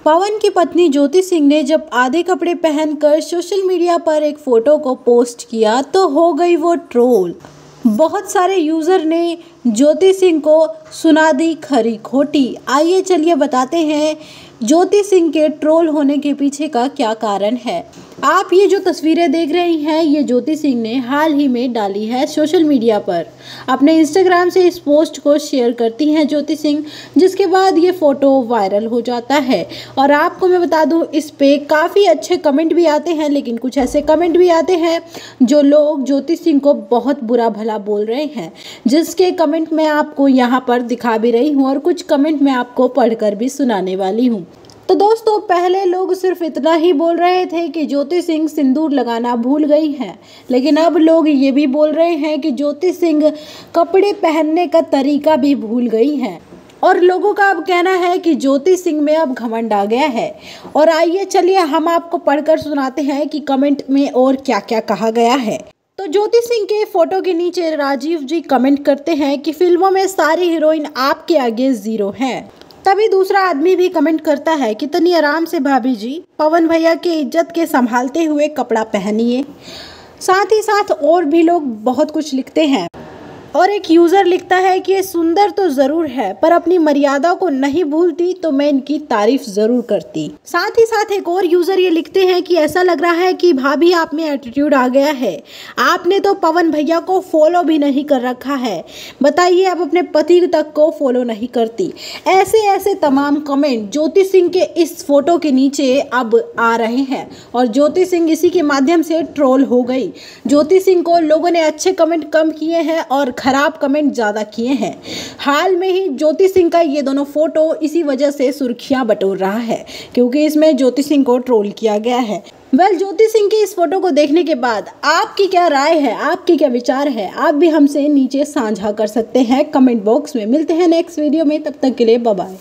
पवन की पत्नी ज्योति सिंह ने जब आधे कपड़े पहनकर सोशल मीडिया पर एक फोटो को पोस्ट किया तो हो गई वो ट्रोल। बहुत सारे यूजर ने ज्योति सिंह को सुना दी खरी खोटी। आइए चलिए बताते हैं ज्योति सिंह के ट्रोल होने के पीछे का क्या कारण है। आप ये जो तस्वीरें देख रही हैं ये ज्योति सिंह ने हाल ही में डाली है सोशल मीडिया पर। अपने इंस्टाग्राम से इस पोस्ट को शेयर करती हैं ज्योति सिंह, जिसके बाद ये फोटो वायरल हो जाता है। और आपको मैं बता दूं, इस पे काफ़ी अच्छे कमेंट भी आते हैं, लेकिन कुछ ऐसे कमेंट भी आते हैं जो लोग ज्योति सिंह को बहुत बुरा भला बोल रहे हैं, जिसके कमेंट मैं आपको यहाँ पर दिखा भी रही हूँ और कुछ कमेंट मैं आपको पढ़कर भी सुनाने वाली हूँ। तो दोस्तों, पहले लोग सिर्फ इतना ही बोल रहे थे कि ज्योति सिंह सिंदूर लगाना भूल गई हैं, लेकिन अब लोग ये भी बोल रहे हैं कि ज्योति सिंह कपड़े पहनने का तरीका भी भूल गई हैं। और लोगों का अब कहना है कि ज्योति सिंह में अब घमंड आ गया है। और आइए चलिए हम आपको पढ़कर सुनाते हैं कि कमेंट में और क्या क्या कहा गया है। तो ज्योति सिंह के फोटो के नीचे राजीव जी कमेंट करते हैं कि फिल्मों में सारी हीरोइन आपके आगे जीरो हैं। तभी दूसरा आदमी भी कमेंट करता है, कितनी आराम से भाभी जी, पवन भैया के इज्जत के संभालते हुए कपड़ा पहनिए। साथ ही साथ और भी लोग बहुत कुछ लिखते हैं। और एक यूज़र लिखता है कि ये सुंदर तो ज़रूर है, पर अपनी मर्यादा को नहीं भूलती तो मैं इनकी तारीफ ज़रूर करती। साथ ही साथ एक और यूज़र ये लिखते हैं कि ऐसा लग रहा है कि भाभी आप में एटीट्यूड आ गया है, आपने तो पवन भैया को फॉलो भी नहीं कर रखा है, बताइए आप अपने पति तक को फॉलो नहीं करती। ऐसे ऐसे तमाम कमेंट ज्योति सिंह के इस फोटो के नीचे अब आ रहे हैं और ज्योति सिंह इसी के माध्यम से ट्रोल हो गई। ज्योति सिंह को लोगों ने अच्छे कमेंट कम किए हैं और खराब कमेंट ज़्यादा किए हैं। हाल में ही ज्योति सिंह का ये दोनों फोटो इसी वजह से सुर्खियां बटोर रहा है, क्योंकि इसमें ज्योति सिंह को ट्रोल किया गया है। ज्योति सिंह की इस फोटो को देखने के बाद आपकी क्या राय है, आपके क्या विचार है, आप भी हमसे नीचे साझा कर सकते हैं कमेंट बॉक्स में। मिलते हैं नेक्स्ट वीडियो में, तब तक के लिए बाय बाय।